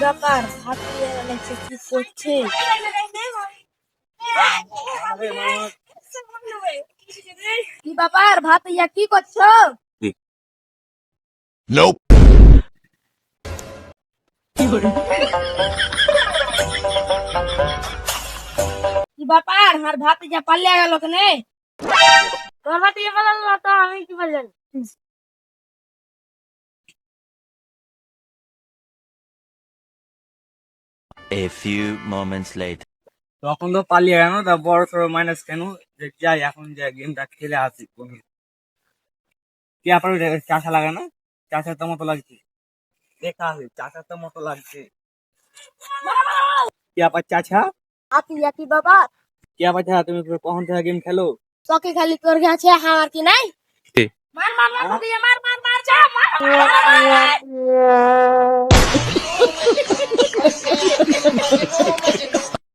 ব্যাপার ভাত নিয়ে এনেছে কি করছে? কি ব্যাপার ভাত ইয়া কি করছো? Nope. কি ব্যাপার আমার ভাত ইয়া পালিয়ে গেল কেনে? তোর ভাত ইয়া পালাল না তো আমি কি বললেন? A few moments later. তখন তো পালিয়ে গেল, তা বড় সড়ো মাইনাস কেন? যে যাই এখন যে গেমটা খেলে আসি। কি আপনার চাষা লাগে না? চাষার তো মতো লাগছে, দেখা আছে চাষার তো মতো লাগছে। কি আবার চাচা? ভাত ইয়া কি বাবা? কি আবার চাচা, তুমি কখন থেকে গেম খেলো? তোকে খালি তোর কাছে আমার কি নাই? মার মার মার মার মার মার যা মার।